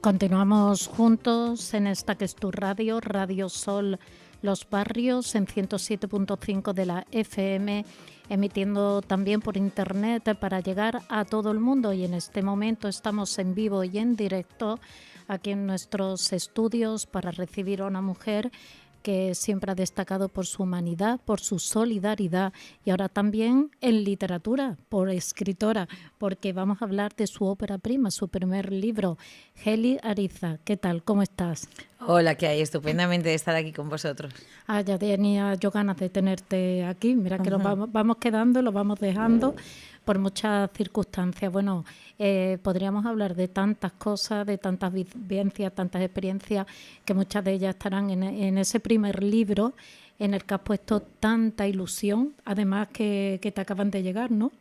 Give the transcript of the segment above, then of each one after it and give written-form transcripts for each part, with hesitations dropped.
Continuamos juntos en esta que es tu radio, Radio Sol Los Barrios, en 107.5 de la FM, emitiendo también por internet para llegar a todo el mundo. Y en este momento estamos en vivo y en directo aquí en nuestros estudios para recibir a una mujer que siempre ha destacado por su humanidad, por su solidaridad y ahora también en literatura, por escritora, porque vamos a hablar de su ópera prima, su primer libro. Geli Ariza, ¿qué tal? ¿Cómo estás? Hola, ¿qué hay? Estupendamente de estar aquí con vosotros. Ya tenía yo ganas de tenerte aquí. Mira que vamos quedando, lo vamos dejando por muchas circunstancias. Bueno, podríamos hablar de tantas cosas, de tantas vivencias, tantas experiencias, que muchas de ellas estarán en ese primer libro en el que has puesto tanta ilusión, además que te acaban de llegar, ¿no?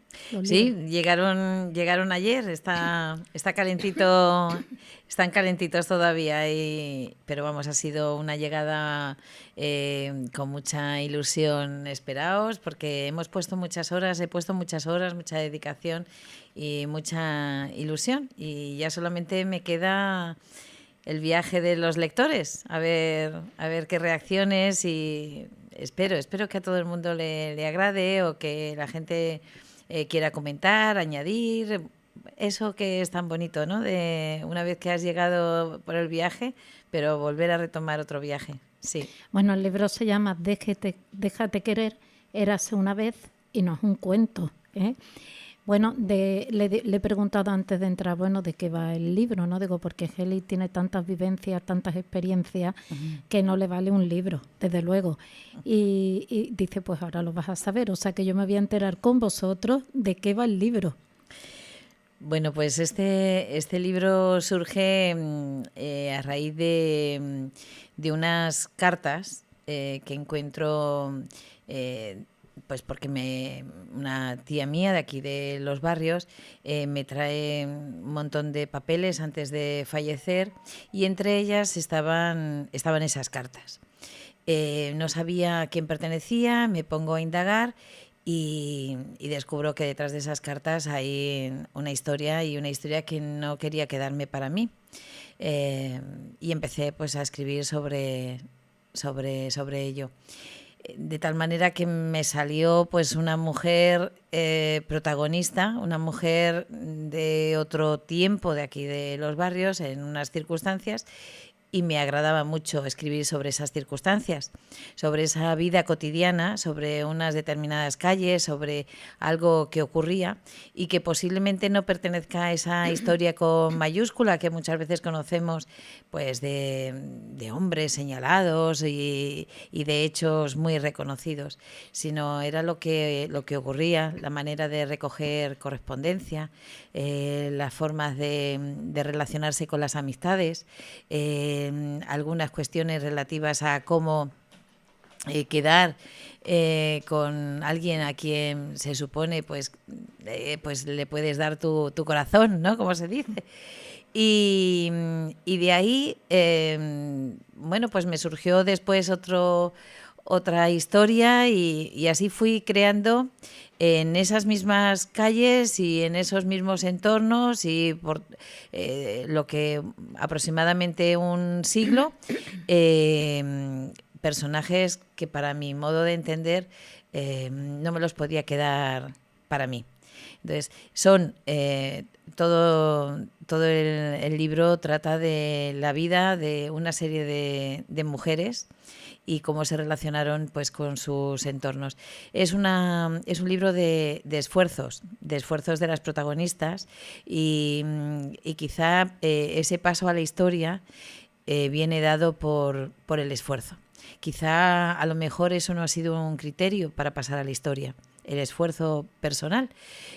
Sí, llegaron ayer, está calentito, están calentitos todavía, pero vamos, ha sido una llegada con mucha ilusión. Esperaos, porque he puesto muchas horas, mucha dedicación y mucha ilusión, y ya solamente me queda el viaje de los lectores, a ver qué reacciones, y espero que a todo el mundo le agrade, o que la gente quiera comentar, añadir, eso que es tan bonito, ¿no? De una vez que has llegado por el viaje, pero volver a retomar otro viaje, sí. Bueno, el libro se llama Déjate querer, érase una vez, y no es un cuento, ¿eh? Bueno, le he preguntado antes de entrar, bueno, de qué va el libro, ¿no? Digo, porque Geli tiene tantas vivencias, tantas experiencias, que no le vale un libro, desde luego. Y dice, pues ahora lo vas a saber. O sea, que yo me voy a enterar con vosotros de qué va el libro. Bueno, pues este libro surge a raíz de unas cartas que encuentro, pues porque una tía mía de aquí de Los Barrios me trae un montón de papeles antes de fallecer, y entre ellas estaban esas cartas. No sabía a quién pertenecía, me pongo a indagar y descubro que detrás de esas cartas hay una historia, y una historia que no quería quedarme para mí. Y empecé pues a escribir sobre ello. De tal manera que me salió pues una mujer protagonista, una mujer de otro tiempo, de aquí de Los Barrios, en unas circunstancias, y me agradaba mucho escribir sobre esas circunstancias, sobre esa vida cotidiana, sobre unas determinadas calles, sobre algo que ocurría y que posiblemente no pertenezca a esa historia con mayúscula que muchas veces conocemos, pues de hombres señalados y de hechos muy reconocidos, sino era lo que ocurría, la manera de recoger correspondencia, las formas de relacionarse con las amistades, algunas cuestiones relativas a cómo quedar con alguien a quien se supone pues le puedes dar tu corazón, ¿no? Como se dice. Y de ahí, bueno, pues me surgió después otra historia, y así fui creando en esas mismas calles y en esos mismos entornos, y por lo que aproximadamente un siglo, personajes que para mi modo de entender no me los podía quedar para mí. Entonces, son todo el libro trata de la vida de una serie de mujeres y cómo se relacionaron pues con sus entornos. Es un libro de esfuerzos de las protagonistas, y quizá ese paso a la historia viene dado por el esfuerzo. Quizá a lo mejor eso no ha sido un criterio para pasar a la historia, el esfuerzo personal,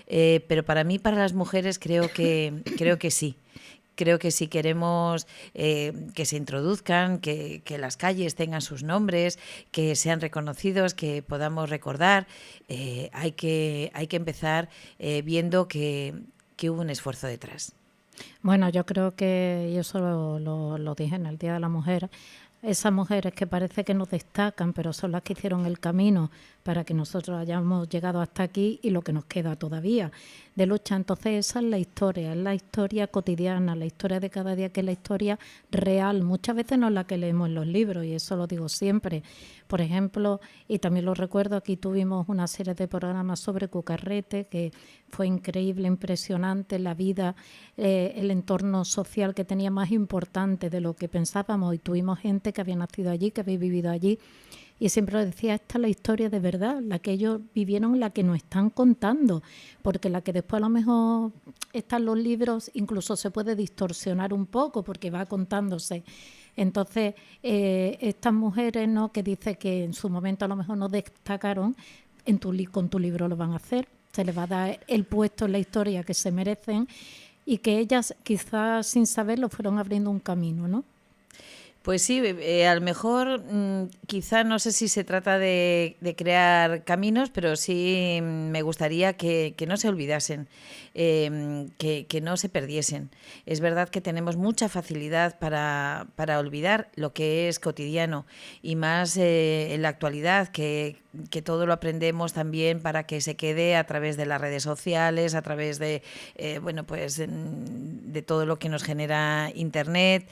pero para mí, para las mujeres, creo que sí. Creo que si queremos que se introduzcan, que las calles tengan sus nombres, que sean reconocidos, que podamos recordar, hay que empezar viendo que hubo un esfuerzo detrás. Bueno, yo creo que, y eso lo dije en el Día de la Mujer, esas mujeres que parece que nos destacan, pero son las que hicieron el camino para que nosotros hayamos llegado hasta aquí y lo que nos queda todavía de lucha. Entonces esa es la historia cotidiana, la historia de cada día, que es la historia real. Muchas veces no es la que leemos en los libros, y eso lo digo siempre. Por ejemplo, y también lo recuerdo, aquí tuvimos una serie de programas sobre Cucarrete, que fue increíble, impresionante, la vida, el entorno social que tenía más importante de lo que pensábamos, y tuvimos gente que había nacido allí, que había vivido allí, y siempre lo decía, esta es la historia de verdad, la que ellos vivieron, la que nos están contando, porque la que después a lo mejor está en los libros incluso se puede distorsionar un poco porque va contándose. Entonces, estas mujeres, ¿no?, que dice que en su momento a lo mejor no destacaron, con tu libro lo van a hacer, se les va a dar el puesto en la historia que se merecen, y que ellas quizás sin saberlo fueron abriendo un camino, ¿no? Pues sí, a lo mejor quizá no sé si se trata de crear caminos, pero sí me gustaría que no se olvidasen, que no se perdiesen. Es verdad que tenemos mucha facilidad para olvidar lo que es cotidiano, y más en la actualidad, que todo lo aprendemos también para que se quede a través de las redes sociales, a través de de todo lo que nos genera Internet.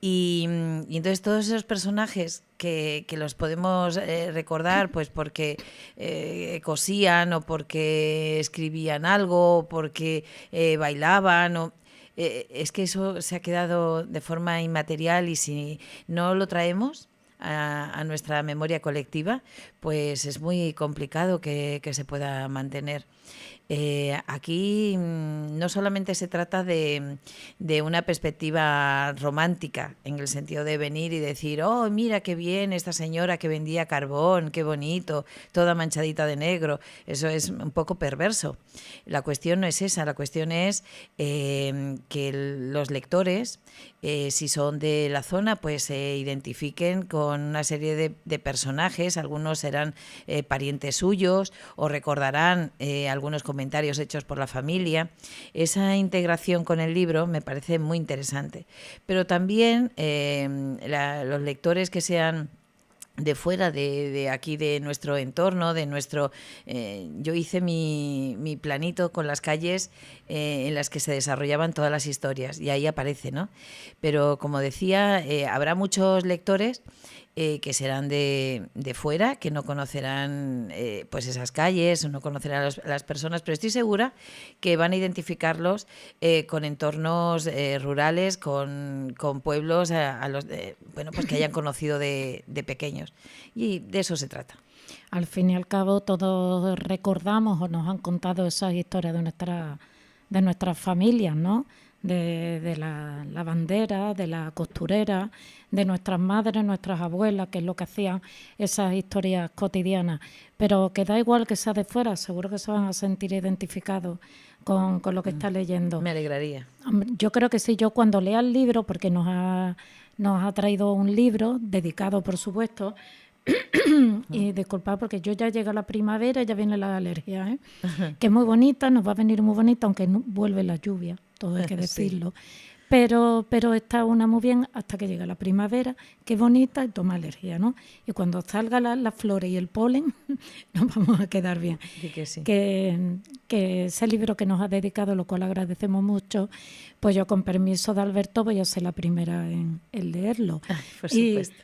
Y entonces todos esos personajes que los podemos recordar pues porque cosían, o porque escribían algo, o porque bailaban, es que eso se ha quedado de forma inmaterial, y si no lo traemos a nuestra memoria colectiva, pues es muy complicado que se pueda mantener. Aquí no solamente se trata de una perspectiva romántica, en el sentido de venir y decir, oh, mira qué bien esta señora que vendía carbón, qué bonito, toda manchadita de negro. Eso es un poco perverso. La cuestión no es esa, la cuestión es que los lectores, si son de la zona, pues se identifiquen con una serie de personajes. Algunos serán parientes suyos, o recordarán algunos comentarios hechos por la familia. Esa integración con el libro me parece muy interesante. Pero también los lectores que sean de fuera de aquí, de nuestro entorno, de nuestro... yo hice mi planito con las calles en las que se desarrollaban todas las historias, y ahí aparece, ¿no? Pero como decía, habrá muchos lectores que serán de fuera, que no conocerán pues esas calles, no conocerán a las personas, pero estoy segura que van a identificarlos con entornos rurales, con pueblos pues que hayan conocido de pequeños, y de eso se trata. Al fin y al cabo todos recordamos o nos han contado esas historias de nuestras familias, ¿no? De la lavandera, de la costurera, de nuestras madres, nuestras abuelas, que es lo que hacían esas historias cotidianas. Pero que da igual que sea de fuera, seguro que se van a sentir identificados con lo que está leyendo. Me alegraría. Yo creo que sí, yo cuando lea el libro, porque nos ha traído un libro dedicado, por supuesto, y disculpad porque yo ya llega la primavera y ya viene la alergia, ¿eh? Que es muy bonita, nos va a venir muy bonita, aunque no, vuelve la lluvia, todo hay que decirlo. Sí. Pero está una muy bien hasta que llega la primavera, que es bonita, y toma alergia, ¿no? Y cuando salgan las flores y el polen, nos vamos a quedar bien. Sí que sí. Que ese libro que nos ha dedicado, lo cual agradecemos mucho, pues yo, con permiso de Alberto, voy a ser la primera en leerlo. Por supuesto.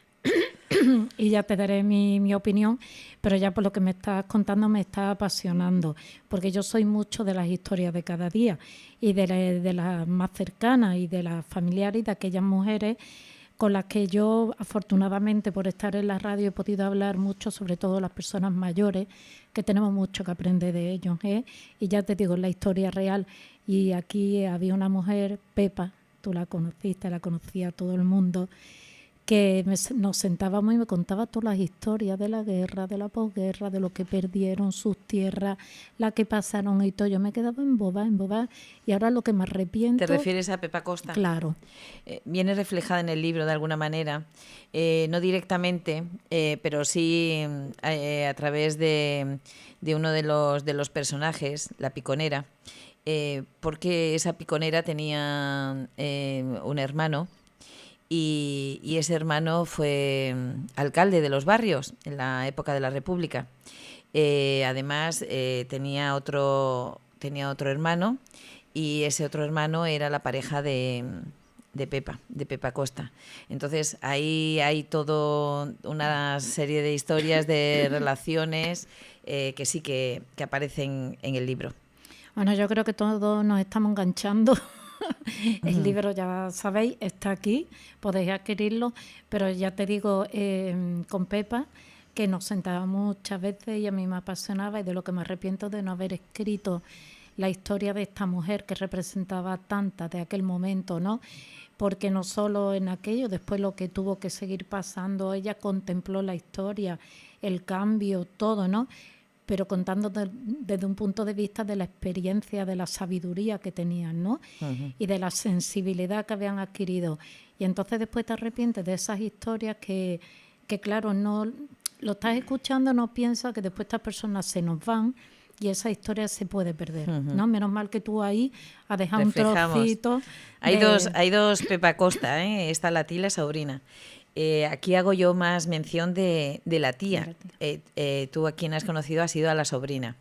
Y ya te daré mi opinión, pero ya por lo que me estás contando me está apasionando, porque yo soy mucho de las historias de cada día, y de las más cercanas, y de las familiares, y de aquellas mujeres con las que yo, afortunadamente, por estar en la radio, he podido hablar mucho, sobre todo las personas mayores, que tenemos mucho que aprender de ellos, ¿eh? Y ya te digo, la historia real. Y aquí había una mujer, Pepa, tú la conociste, la conocía todo el mundo, que nos sentábamos y me contaba todas las historias de la guerra, de la posguerra, de lo que perdieron sus tierras, la que pasaron y todo. Yo me quedaba embobada, y ahora lo que me arrepiento... ¿Te refieres a Pepa Costa? Claro. Viene reflejada en el libro de alguna manera, no directamente, pero sí a través de uno de los personajes, la piconera, porque esa piconera tenía un hermano, y ese hermano fue alcalde de los barrios en la época de la República. Además, tenía otro hermano, y ese otro hermano era la pareja de Pepa Costa. Entonces ahí hay todo una serie de historias, de relaciones que sí que aparecen en el libro. Bueno, yo creo que todos nos estamos enganchando. El libro, ya sabéis, está aquí, podéis adquirirlo, pero ya te digo, con Pepa, que nos sentábamos muchas veces y a mí me apasionaba, y de lo que me arrepiento de no haber escrito la historia de esta mujer que representaba tanta de aquel momento, ¿no? Porque no solo en aquello, después lo que tuvo que seguir pasando, ella contempló la historia, el cambio, todo, ¿no? Pero contando desde un punto de vista de la experiencia, de la sabiduría que tenían, ¿no? Uh-huh. Y de la sensibilidad que habían adquirido. Y entonces después te arrepientes de esas historias que claro, no lo estás escuchando, no piensas que después estas personas se nos van, y esa historia se puede perder, ¿no? Menos mal que tú ahí has dejado un trocito. Hay dos Pepa Costa, esta la tía y la sobrina. Aquí hago yo más mención de la tía. Tú a quien has conocido ha sido a la sobrina.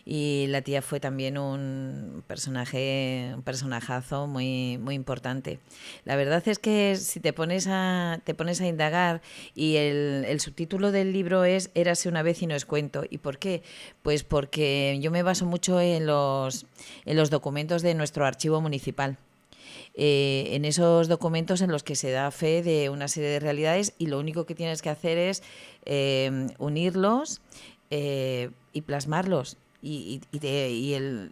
Y la tía fue también un personajazo muy, muy importante. La verdad es que si te pones a indagar, y el subtítulo del libro es Érase una vez y no es cuento. ¿Y por qué? Pues porque yo me baso mucho en los documentos de nuestro archivo municipal. En esos documentos en los que se da fe de una serie de realidades, y lo único que tienes que hacer es unirlos y plasmarlos.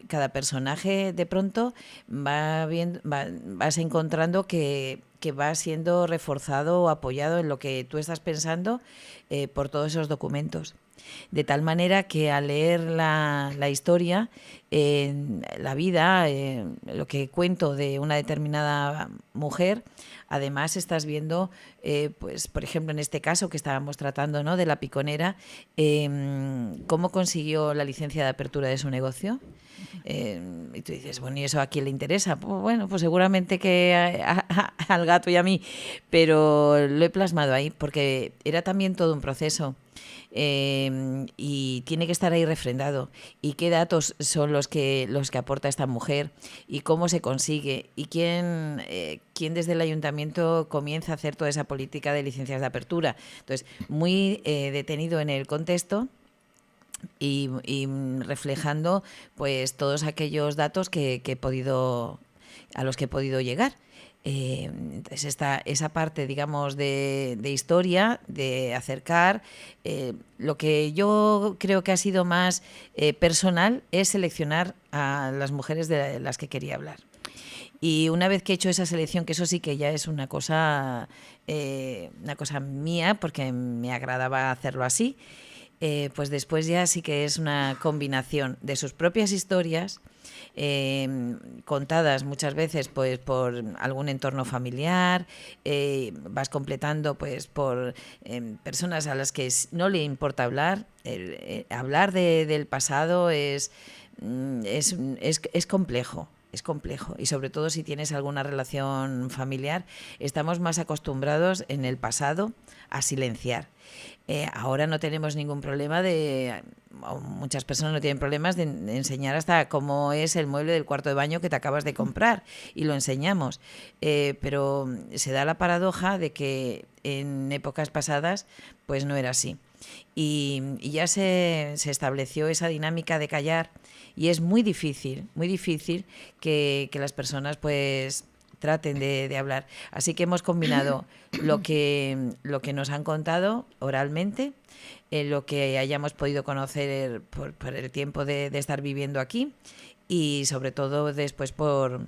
Cada personaje de pronto vas encontrando que va siendo reforzado o apoyado en lo que tú estás pensando por todos esos documentos. De tal manera que al leer la historia, la vida, lo que cuento de una determinada mujer, además estás viendo, pues por ejemplo en este caso que estábamos tratando, ¿no?, de la piconera, cómo consiguió la licencia de apertura de su negocio. Y tú dices, bueno, ¿y eso a quién le interesa? Pues, bueno, pues seguramente que al gato y a mí, pero lo he plasmado ahí porque era también todo un proceso. Y tiene que estar ahí refrendado, y qué datos son los que aporta esta mujer, y cómo se consigue, y quién desde el ayuntamiento comienza a hacer toda esa política de licencias de apertura. Entonces, muy detenido en el contexto y reflejando pues todos aquellos datos a los que he podido llegar. Entonces esa parte, digamos, de historia, de acercar, lo que yo creo que ha sido más personal es seleccionar a las mujeres de las que quería hablar. Y una vez que he hecho esa selección, que eso sí que ya es una cosa mía, porque me agradaba hacerlo así, pues después ya sí que es una combinación de sus propias historias, contadas muchas veces pues por algún entorno familiar, vas completando pues por personas a las que no le importa hablar. Hablar del pasado es complejo. Es complejo, y sobre todo si tienes alguna relación familiar, estamos más acostumbrados en el pasado a silenciar. Ahora no tenemos ningún problema muchas personas no tienen problemas de enseñar hasta cómo es el mueble del cuarto de baño que te acabas de comprar, y lo enseñamos, pero se da la paradoja de que en épocas pasadas pues no era así, y ya se estableció esa dinámica de callar, y es muy difícil que las personas pues traten de hablar. Así que hemos combinado lo que nos han contado oralmente, lo que hayamos podido conocer por el tiempo de estar viviendo aquí, y sobre todo después por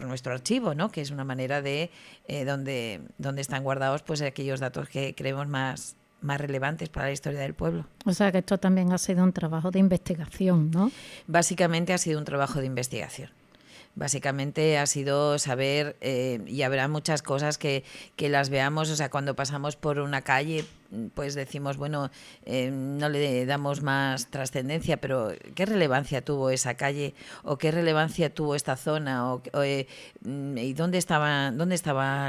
nuestro archivo, ¿no?, que es una manera de donde están guardados pues aquellos datos que creemos más relevantes para la historia del pueblo. O sea que esto también ha sido un trabajo de investigación, ¿no? Básicamente ha sido un trabajo de investigación. Básicamente ha sido saber, y habrá muchas cosas que las veamos, o sea, cuando pasamos por una calle, pues decimos, bueno, no le damos más trascendencia, pero ¿qué relevancia tuvo esa calle o qué relevancia tuvo esta zona y dónde estaba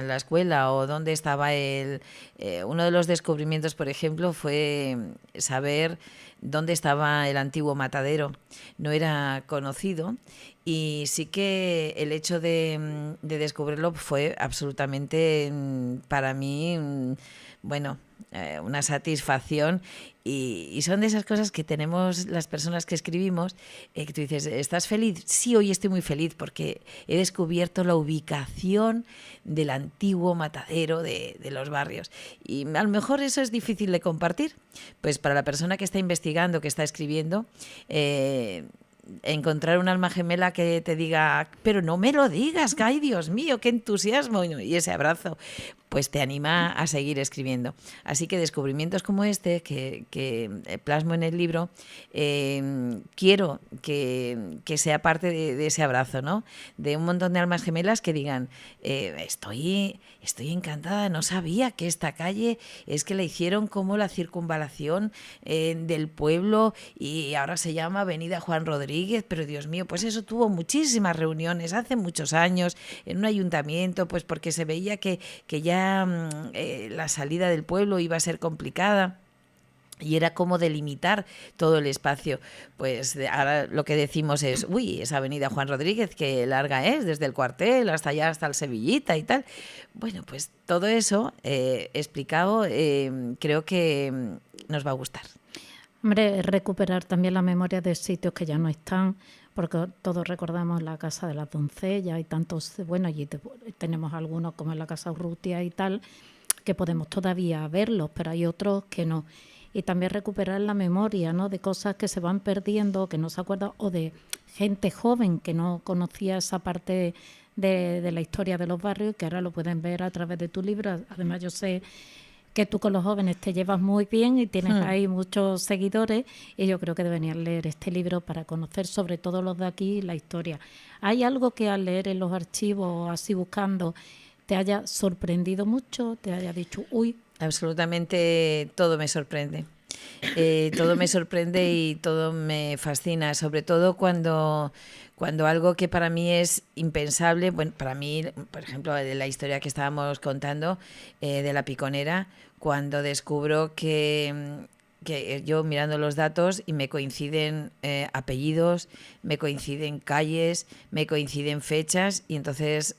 la escuela o dónde estaba uno de los descubrimientos, por ejemplo, fue saber dónde estaba el antiguo matadero. No era conocido y sí que el hecho de descubrirlo fue absolutamente para mí, bueno, una satisfacción y son de esas cosas que tenemos las personas que escribimos, que tú dices, ¿estás feliz? Sí, hoy estoy muy feliz porque he descubierto la ubicación del antiguo matadero de los barrios. Y a lo mejor eso es difícil de compartir, pues para la persona que está investigando, que está escribiendo, encontrar un alma gemela que te diga, pero no me lo digas, que ay, Dios mío, qué entusiasmo, y ese abrazo, pues te anima a seguir escribiendo. Así que descubrimientos como este, que plasmo en el libro, quiero que sea parte de ese abrazo, ¿no? De un montón de almas gemelas que digan, estoy encantada, no sabía que esta calle es que la hicieron como la circunvalación del pueblo y ahora se llama Avenida Juan Rodríguez, pero Dios mío, pues eso tuvo muchísimas reuniones hace muchos años en un ayuntamiento, pues porque se veía que ya la salida del pueblo iba a ser complicada. Y era como delimitar todo el espacio. Pues ahora lo que decimos es, uy, esa avenida Juan Rodríguez, qué larga es, desde el cuartel hasta allá, hasta el Sevillita y tal. Bueno, pues todo eso explicado creo que nos va a gustar. Hombre, recuperar también la memoria de sitios que ya no están, porque todos recordamos la Casa de las Doncellas y tantos, bueno, allí tenemos algunos como en la Casa Urrutia y tal, que podemos todavía verlos, pero hay otros que no. Y también recuperar la memoria, ¿no?, de cosas que se van perdiendo, que no se acuerdan, o de gente joven que no conocía esa parte de la historia de los barrios, que ahora lo pueden ver a través de tu libro. Además, yo sé que tú con los jóvenes te llevas muy bien y tienes ahí muchos seguidores, y yo creo que deberían leer este libro para conocer, sobre todo los de aquí, la historia. ¿Hay algo que al leer en los archivos, así buscando, te haya sorprendido mucho, te haya dicho, uy? Absolutamente todo me sorprende. Todo me sorprende y todo me fascina, sobre todo cuando algo que para mí es impensable, bueno, para mí, por ejemplo, de la historia que estábamos contando, de la Piconera, cuando descubro que yo mirando los datos y me coinciden apellidos, me coinciden calles, me coinciden fechas, y entonces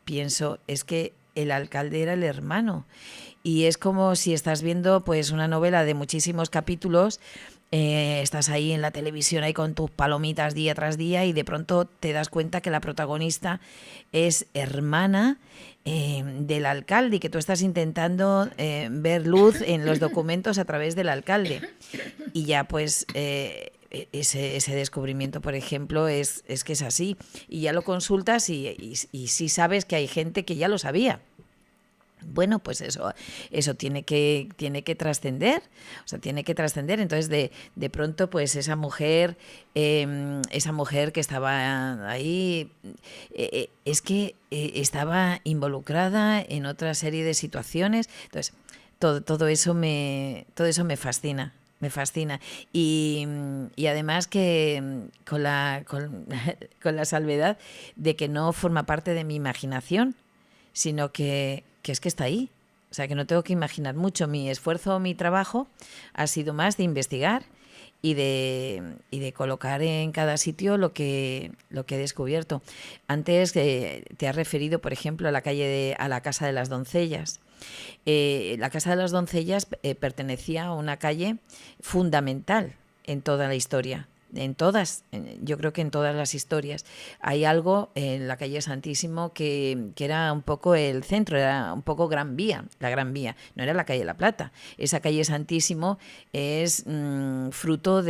pienso, es que el alcalde era el hermano. Y es como si estás viendo pues una novela de muchísimos capítulos, estás ahí en la televisión ahí con tus palomitas día tras día y de pronto te das cuenta que la protagonista es hermana del alcalde y que tú estás intentando ver luz en los documentos a través del alcalde. Y ya pues ese descubrimiento, por ejemplo, es que es así. Y ya lo consultas y sí sabes que hay gente que ya lo sabía. Bueno, pues eso tiene que trascender, o sea, tiene que trascender. Entonces, de pronto, pues esa mujer que estaba ahí, es que estaba involucrada en otra serie de situaciones. Entonces, todo eso me fascina. Me fascina. Y además que con la salvedad de que no forma parte de mi imaginación, sino que es que está ahí. O sea, que no tengo que imaginar mucho. Mi esfuerzo, mi trabajo ha sido más de investigar y de colocar en cada sitio lo que he descubierto. Antes te has referido, por ejemplo, a la Casa de las Doncellas. La Casa de las Doncellas pertenecía a una calle fundamental en toda la historia. Yo creo que en todas las historias hay algo en la calle Santísimo que era un poco el centro, era un poco la Gran Vía, no era la calle La Plata. Esa calle Santísimo es fruto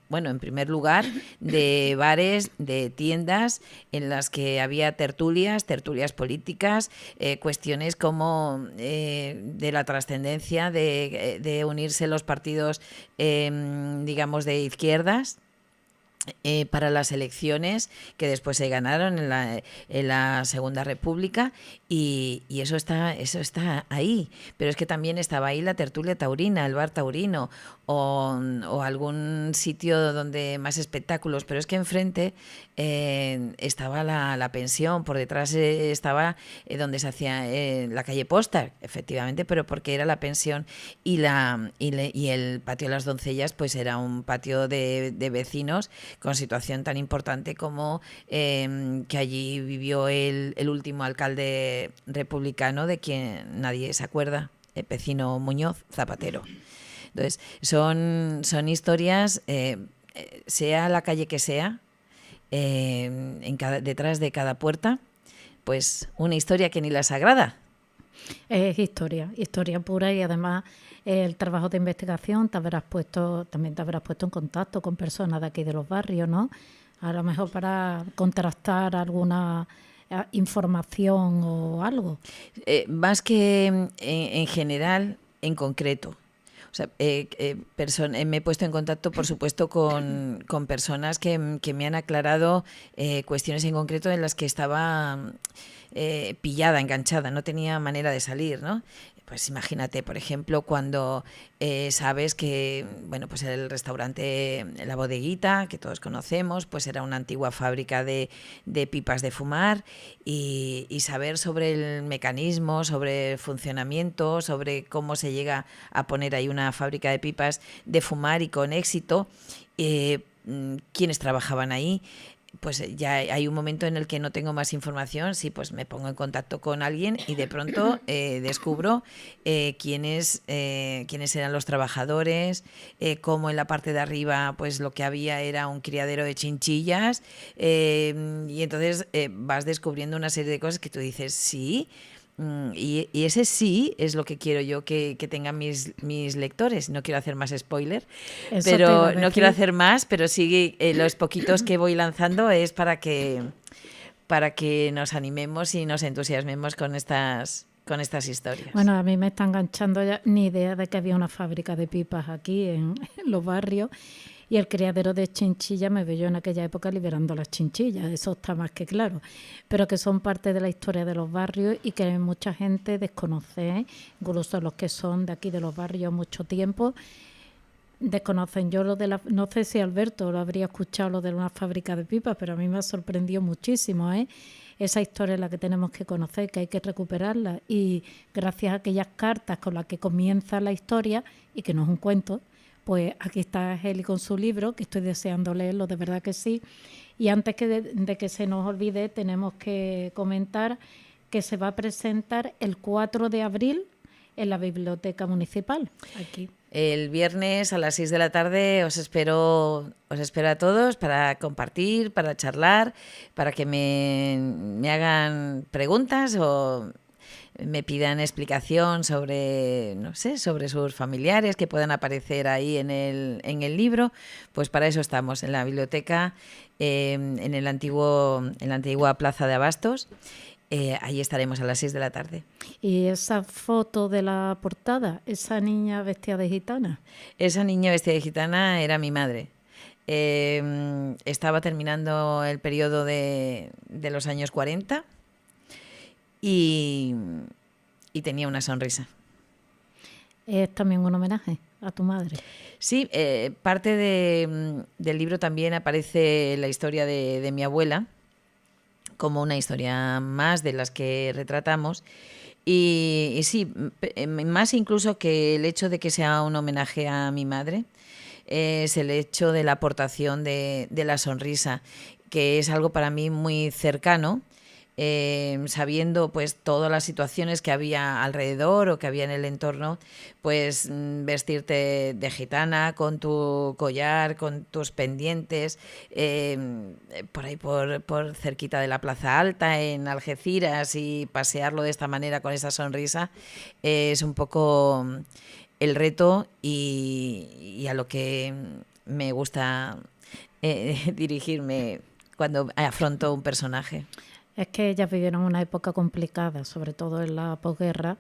bueno, en primer lugar, de bares, de tiendas en las que había tertulias políticas, cuestiones como de la trascendencia de unirse los partidos, digamos, de izquierdas, para las elecciones que después se ganaron en la Segunda República y eso está ahí. Pero es que también estaba ahí la tertulia taurina, el bar taurino o algún sitio donde más espectáculos. Pero es que enfrente estaba la pensión, por detrás estaba donde se hacía la calle Posta, efectivamente, pero porque era la pensión y el patio de las Doncellas pues era un patio de vecinos con situación tan importante como que allí vivió el último alcalde republicano de quien nadie se acuerda, Pecino Muñoz Zapatero. Entonces, son historias, sea la calle que sea, detrás de cada puerta, pues una historia que ni la sagrada. Es historia pura y además el trabajo de investigación también te habrás puesto en contacto con personas de aquí de los barrios, ¿no? A lo mejor para contrastar alguna información o algo. Más que en general, en concreto. O sea, me he puesto en contacto, por supuesto, con personas que me han aclarado cuestiones en concreto en las que estaba pillada, enganchada, no tenía manera de salir, ¿no? Pues imagínate, por ejemplo, cuando sabes que, bueno, pues el restaurante La Bodeguita, que todos conocemos, pues era una antigua fábrica de pipas de fumar y saber sobre el mecanismo, sobre el funcionamiento, sobre cómo se llega a poner ahí una fábrica de pipas de fumar y con éxito, quiénes trabajaban ahí. Pues ya hay un momento en el que no tengo más información, sí, pues me pongo en contacto con alguien y de pronto descubro quiénes eran los trabajadores, cómo en la parte de arriba pues lo que había era un criadero de chinchillas y entonces vas descubriendo una serie de cosas que tú dices, sí. Y ese sí es lo que quiero yo que tengan mis lectores. No quiero hacer más spoiler, pero no quiero hacer más, pero sí los poquitos que voy lanzando es para que nos animemos y nos entusiasmemos con estas historias. Bueno, a mí me está enganchando ya ni idea de que había una fábrica de pipas aquí en los barrios. Y el criadero de chinchillas me veo yo en aquella época liberando las chinchillas, eso está más que claro, pero que son parte de la historia de los barrios y que mucha gente desconoce, incluso los que son de aquí de los barrios mucho tiempo, desconocen. Yo no sé si Alberto lo habría escuchado lo de una fábrica de pipas, pero a mí me ha sorprendido muchísimo, esa historia es la que tenemos que conocer, que hay que recuperarla y gracias a aquellas cartas con las que comienza la historia y que no es un cuento, pues aquí está Heli con su libro, que estoy deseando leerlo, de verdad que sí. Y antes de que se nos olvide, tenemos que comentar que se va a presentar el 4 de abril en la Biblioteca Municipal, aquí. El viernes a las 6 de la tarde os espero a todos para compartir, para charlar, para que me hagan preguntas o me pidan explicación sobre, no sé, sobre sus familiares que puedan aparecer ahí en el libro. Pues para eso estamos en la biblioteca, en la antigua Plaza de Abastos. Ahí estaremos a las 6 de la tarde. ¿Y esa foto de la portada, esa niña vestida de gitana? Esa niña vestida de gitana era mi madre. Estaba terminando el periodo de los años 40 y tenía una sonrisa. ¿Es también un homenaje a tu madre? Sí, parte del libro también aparece la historia de mi abuela, como una historia más de las que retratamos. Y sí, más incluso que el hecho de que sea un homenaje a mi madre, es el hecho de la aportación de la sonrisa, que es algo para mí muy cercano. Sabiendo pues todas las situaciones que había alrededor o que había en el entorno, pues vestirte de gitana con tu collar, con tus pendientes, por ahí por cerquita de la Plaza Alta en Algeciras y pasearlo de esta manera con esa sonrisa, es un poco el reto y a lo que me gusta dirigirme cuando afronto un personaje. Es que ellas vivieron una época complicada, sobre todo en la posguerra,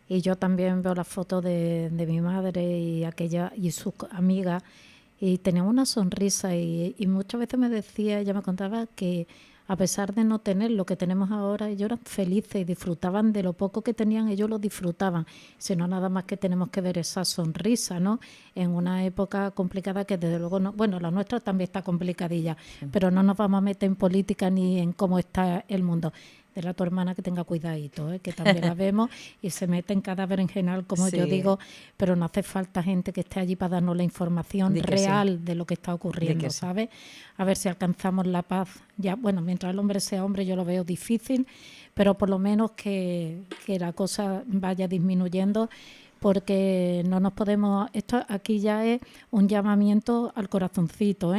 y yo también veo las fotos de mi madre y sus amigas y tenía una sonrisa y muchas veces me decía, ella me contaba que a pesar de no tener lo que tenemos ahora, ellos eran felices y disfrutaban de lo poco que tenían, ellos lo disfrutaban, sino nada más que tenemos que ver esa sonrisa, ¿no? En una época complicada que desde luego no, bueno, la nuestra también está complicadilla, pero no nos vamos a meter en política ni en cómo está el mundo. De a tu hermana que tenga cuidadito, que también la vemos y se mete en cada berenjenal, como yo digo, pero no hace falta gente que esté allí para darnos la información real de lo que está ocurriendo, ¿sabes? A ver si alcanzamos la paz. Ya, bueno, mientras el hombre sea hombre yo lo veo difícil, pero por lo menos que la cosa vaya disminuyendo, porque no nos podemos, esto aquí ya es un llamamiento al corazoncito,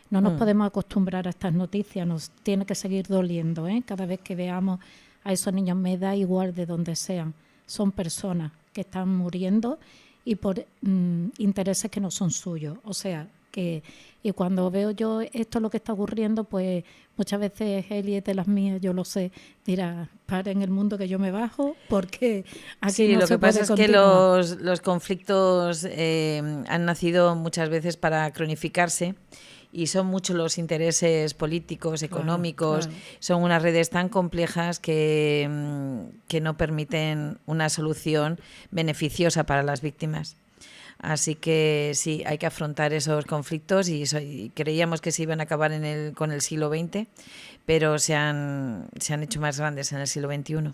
no nos podemos acostumbrar a estas noticias, nos tiene que seguir doliendo, cada vez que veamos a esos niños, me da igual de donde sean, son personas que están muriendo y por intereses que no son suyos, o sea, que y cuando veo yo esto lo que está ocurriendo, pues muchas veces Eli es de las mías, yo lo sé, dirá, paren el mundo que yo me bajo, porque aquí no se puede continuar. Sí, lo que pasa es que los conflictos han nacido muchas veces para cronificarse y son muchos los intereses políticos, económicos, son unas redes tan complejas que no permiten una solución beneficiosa para las víctimas. Así que sí, hay que afrontar esos conflictos y creíamos que se iban a acabar con el siglo XX, pero se han hecho más grandes en el siglo XXI.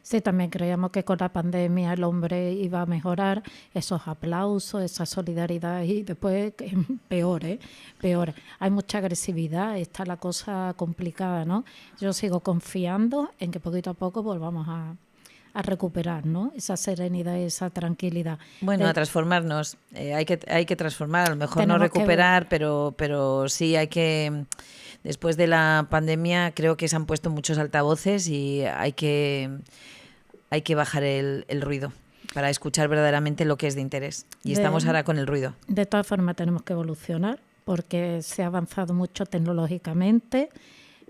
Sí, también creíamos que con la pandemia el hombre iba a mejorar, esos aplausos, esa solidaridad, y después peor, peor. Hay mucha agresividad, está la cosa complicada, ¿no? Yo sigo confiando en que poquito a poco volvamos a recuperar, ¿no? Esa serenidad, esa tranquilidad. Bueno, a transformarnos. Hay que transformar, a lo mejor no recuperar, pero sí hay que... Después de la pandemia creo que se han puesto muchos altavoces y hay que bajar el ruido para escuchar verdaderamente lo que es de interés. Y estamos ahora con el ruido. De todas formas tenemos que evolucionar porque se ha avanzado mucho tecnológicamente,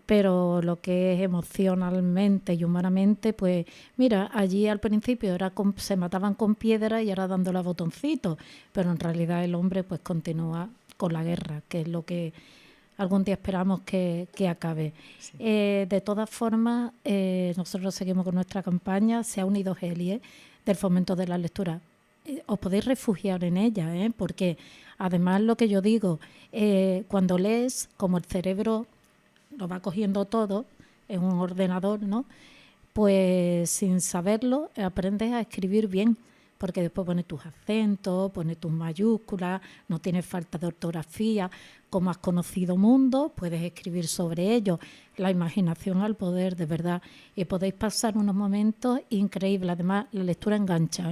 pero lo que es emocionalmente y humanamente, pues mira, allí al principio se mataban con piedra y ahora dándole a botoncitos, pero en realidad el hombre pues continúa con la guerra, que es lo que algún día esperamos que acabe. Sí. De todas formas, nosotros seguimos con nuestra campaña, se ha unido Heli, del fomento de la lectura. Os podéis refugiar en ella, porque además lo que yo digo, cuando lees, como el cerebro lo va cogiendo todo en un ordenador, ¿no? Pues sin saberlo aprendes a escribir bien, porque después pones tus acentos, pones tus mayúsculas, no tienes falta de ortografía. Como has conocido mundo, puedes escribir sobre ello. La imaginación al poder, de verdad. Y podéis pasar unos momentos increíbles. Además, la lectura engancha,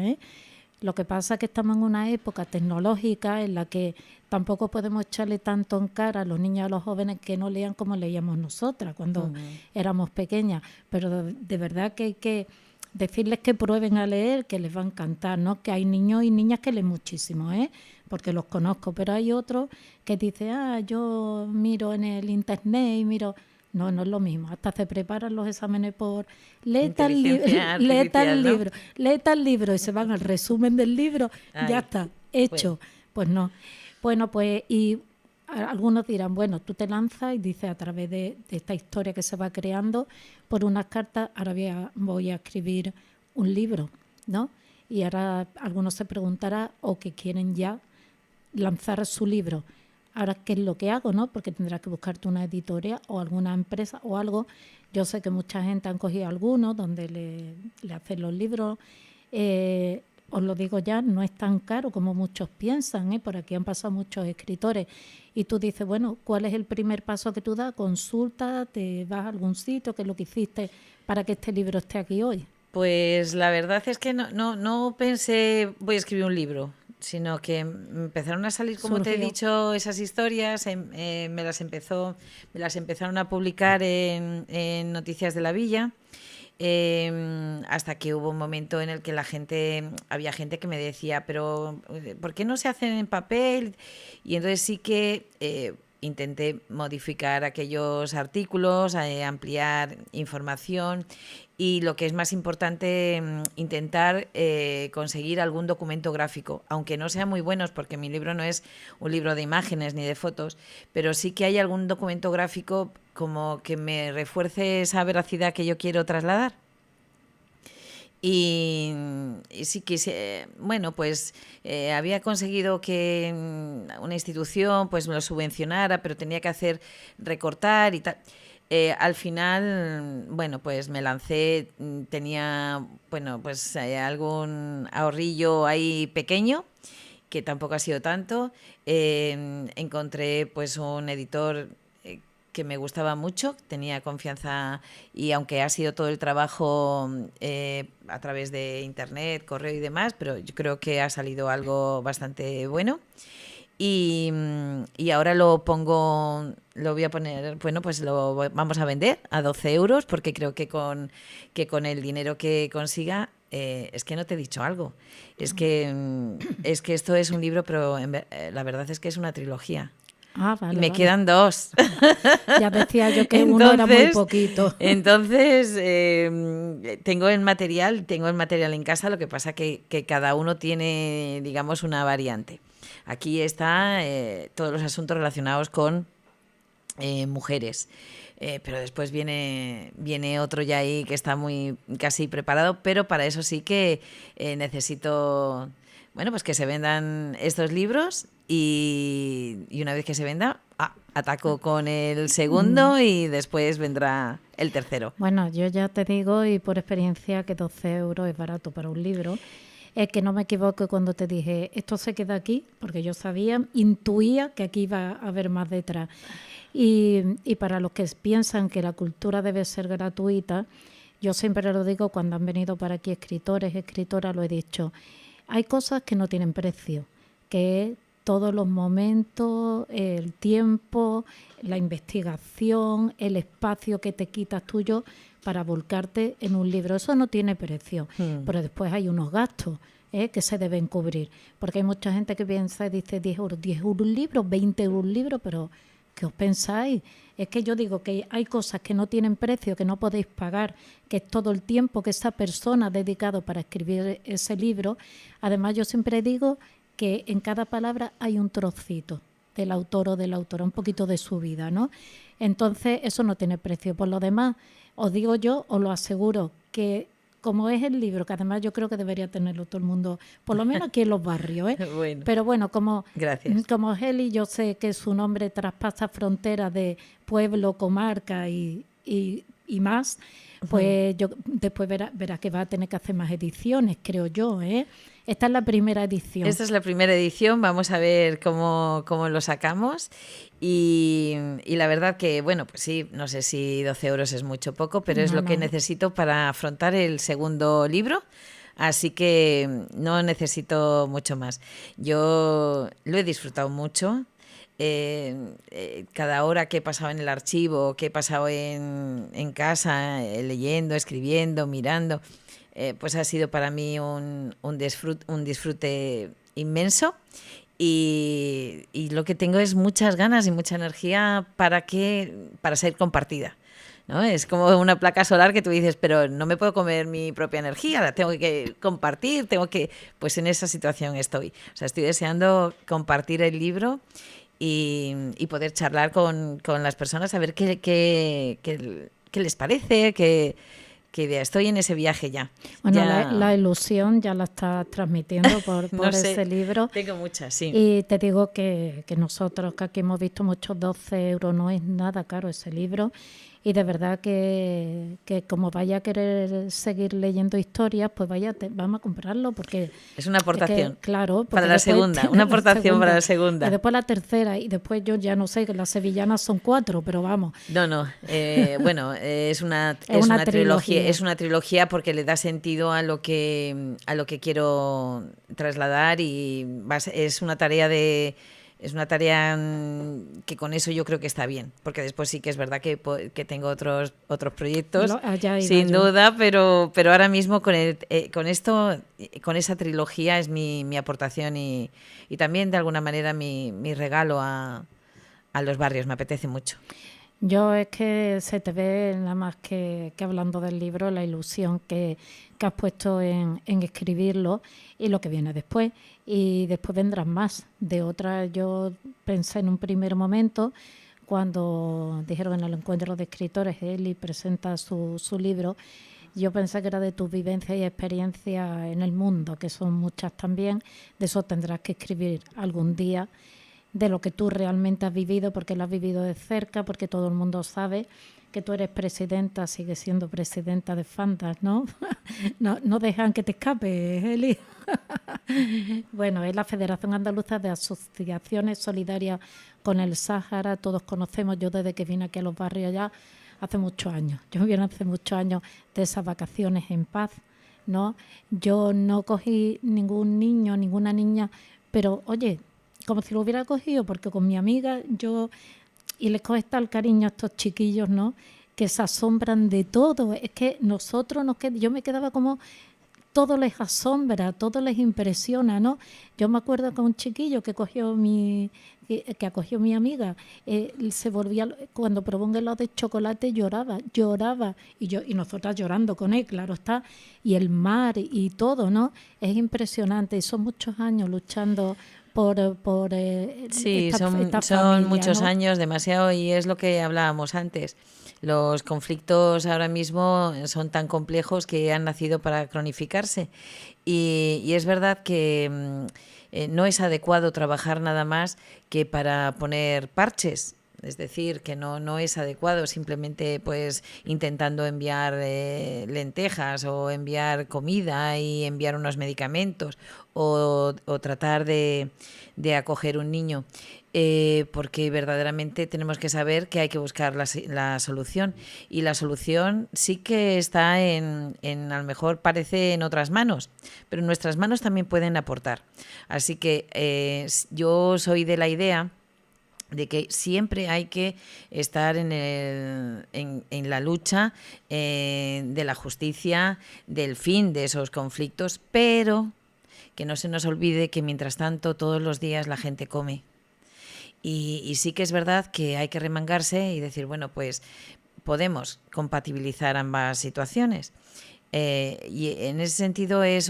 Lo que pasa es que estamos en una época tecnológica en la que tampoco podemos echarle tanto en cara a los niños y a los jóvenes que no lean como leíamos nosotras cuando éramos pequeñas. Pero de verdad que hay que decirles que prueben a leer, que les va a encantar, ¿no? Que hay niños y niñas que leen muchísimo, porque los conozco, pero hay otros que dicen, yo miro en el internet y miro... No, no es lo mismo. Hasta se preparan los exámenes por lee tal libro y se van al resumen del libro. Ya está, hecho. Pues no. Bueno, pues y algunos dirán, bueno, tú te lanzas y dices a través de esta historia que se va creando por unas cartas, ahora voy a escribir un libro, ¿no? Y ahora algunos se preguntarán o que quieren ya lanzar su libro. Ahora, ¿qué es lo que hago, no? Porque tendrás que buscarte una editorial o alguna empresa o algo. Yo sé que mucha gente han cogido algunos donde le hacen los libros. Os lo digo ya, no es tan caro como muchos piensan, Por aquí han pasado muchos escritores. Y tú dices, bueno, ¿cuál es el primer paso que tú das? Consulta, te vas a algún sitio, ¿qué es lo que hiciste para que este libro esté aquí hoy? Pues la verdad es que no pensé voy a escribir un libro, sino que empezaron a salir, como te he dicho, esas historias, me las empezaron a publicar en Noticias de la Villa, hasta que hubo un momento en el que había gente que me decía, pero ¿por qué no se hacen en papel? Y entonces sí que intenté modificar aquellos artículos, ampliar información y, lo que es más importante, intentar conseguir algún documento gráfico, aunque no sean muy buenos, porque mi libro no es un libro de imágenes ni de fotos, pero sí que hay algún documento gráfico como que me refuerce esa veracidad que yo quiero trasladar. Y sí que, bueno, pues había conseguido que una institución pues me lo subvencionara, pero tenía que recortar y tal. Al final, bueno, pues me lancé, tenía, bueno, pues algún ahorrillo ahí pequeño, que tampoco ha sido tanto. Encontré pues un editor que me gustaba mucho, tenía confianza, y aunque ha sido todo el trabajo a través de internet, correo y demás, pero yo creo que ha salido algo bastante bueno. Y ahora lo voy a poner, bueno, pues lo vamos a vender a 12 euros, porque creo que con el dinero que consiga, es que no te he dicho algo, es que esto es un libro, pero la verdad es que es una trilogía. Ah, vale, me quedan 2. Ya decía yo que uno era muy poquito. Entonces, tengo el material en casa, lo que pasa que cada uno tiene, digamos, una variante. Aquí está todos los asuntos relacionados con mujeres. Pero después viene otro ya ahí que está muy casi preparado, pero para eso sí que necesito, bueno, pues que se vendan estos libros, y una vez que se venda, ataco con el segundo y después vendrá el tercero. Bueno, yo ya te digo, y por experiencia, que 12 euros es barato para un libro. Es que no me equivoco cuando te dije, esto se queda aquí, porque yo intuía que aquí iba a haber más detrás. Y para los que piensan que la cultura debe ser gratuita, yo siempre lo digo cuando han venido para aquí escritores, escritoras, lo he dicho, hay cosas que no tienen precio, que es todos los momentos, el tiempo, la investigación, el espacio que te quitas tuyo para volcarte en un libro. Eso no tiene precio, pero después hay unos gastos que se deben cubrir, porque hay mucha gente que piensa y dice 10 euros un libro, 20 euros un libro, pero ¿qué os pensáis? Es que yo digo que hay cosas que no tienen precio, que no podéis pagar, que es todo el tiempo que esa persona ha dedicado para escribir ese libro. Además, yo siempre digo que en cada palabra hay un trocito del autor o de la autora, un poquito de su vida, ¿no? Entonces, eso no tiene precio. Por lo demás, os digo yo, os lo aseguro, que como es el libro, que además yo creo que debería tenerlo todo el mundo, por lo menos aquí en los barrios, Bueno, pero bueno, como gracias. Heli, yo sé que su nombre traspasa fronteras de pueblo, comarca y más, pues yo después verá que va a tener que hacer más ediciones, creo yo, ¿eh? Esta es la primera edición. Esta es la primera edición, vamos a ver cómo lo sacamos. Y la verdad que, bueno, pues sí, no sé si 12 euros es mucho o poco, pero es lo que necesito para afrontar el segundo libro. Así que no necesito mucho más. Yo lo he disfrutado mucho. Cada hora que he pasado en el archivo, que he pasado en casa, leyendo, escribiendo, mirando, pues ha sido para mí un disfrute inmenso. Y lo que tengo es muchas ganas y mucha energía para ser compartida, ¿no? Es como una placa solar que tú dices, pero no me puedo comer mi propia energía, la tengo que compartir, pues en esa situación estoy. O sea, estoy deseando compartir el libro y poder charlar con las personas, a ver qué les parece, qué idea. Estoy en ese viaje ya. Bueno, la ilusión ya la estás transmitiendo por no sé, ese libro. Tengo muchas, sí. Y te digo que nosotros, que aquí hemos visto muchos, 12 euros no es nada caro ese libro. Y de verdad que como vaya a querer seguir leyendo historias, pues vamos a comprarlo, porque es una aportación. Claro, para la segunda, una aportación para la segunda. Y después la tercera, y después yo ya no sé, que las sevillanas son 4, pero vamos. No, bueno, es una trilogía. Es una trilogía porque le da sentido a lo que quiero trasladar, y es una tarea que con eso yo creo que está bien, porque después sí que es verdad que tengo otros proyectos, sin duda, pero ahora mismo con esto, con esa trilogía es mi aportación, y también de alguna manera mi regalo a a los barrios, me apetece mucho. Yo es que se te ve nada más que hablando del libro, la ilusión que has puesto en escribirlo y lo que viene después. Y después vendrán más. De otra, yo pensé en un primer momento, cuando dijeron en el encuentro de escritores, Eli presenta su libro, yo pensé que era de tus vivencias y experiencias en el mundo, que son muchas también. De eso tendrás que escribir algún día, de lo que tú realmente has vivido, porque lo has vivido de cerca, porque todo el mundo sabe que tú eres presidenta, sigues siendo presidenta de Fantas, ¿no? No dejan que te escapes, Eli. Bueno, es la Federación Andaluza de Asociaciones Solidarias con el Sáhara. Todos conocemos, yo desde que vine aquí a los barrios ya hace muchos años. Yo vine hace muchos años de esas vacaciones en paz, ¿no? Yo no cogí ningún niño, ninguna niña, pero oye, como si lo hubiera cogido, porque con mi amiga y les coge tal cariño a estos chiquillos, ¿no? Que se asombran de todo. Es que yo me quedaba como, todo les asombra, todo les impresiona, ¿no? Yo me acuerdo que un chiquillo que acogió mi amiga, se volvía, cuando probó un helado de chocolate lloraba, y nosotras llorando con él, claro está, y el mar y todo, ¿no? Es impresionante, y son muchos años luchando por Sí, esta son familia, muchos ¿no? años, demasiado, y es lo que hablábamos antes. Los conflictos ahora mismo son tan complejos que han nacido para cronificarse. Y es verdad que no es adecuado trabajar nada más que para poner parches. Es decir, que no es adecuado simplemente pues intentando enviar lentejas o enviar comida y enviar unos medicamentos o tratar de acoger un niño. Porque verdaderamente tenemos que saber que hay que buscar la solución, y la solución sí que está a lo mejor parece en otras manos, pero nuestras manos también pueden aportar. Así que yo soy de la idea de que siempre hay que estar en la lucha de la justicia, del fin de esos conflictos, pero que no se nos olvide que mientras tanto todos los días la gente come. Y sí que es verdad que hay que remangarse y decir, bueno, pues podemos compatibilizar ambas situaciones. Y en ese sentido es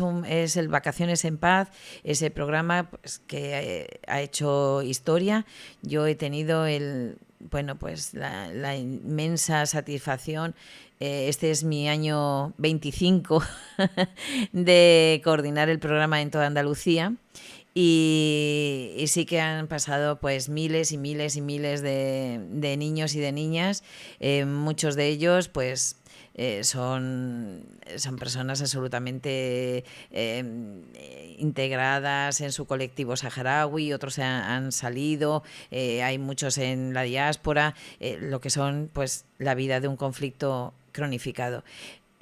el Vacaciones en Paz, ese programa pues, que ha hecho historia. Yo he tenido la inmensa satisfacción. Este es mi año 25 de coordinar el programa en toda Andalucía. Y sí que han pasado pues miles y miles y miles de niños y de niñas, muchos de ellos pues son personas absolutamente integradas en su colectivo saharaui, otros han salido, hay muchos en la diáspora, lo que son pues la vida de un conflicto cronificado.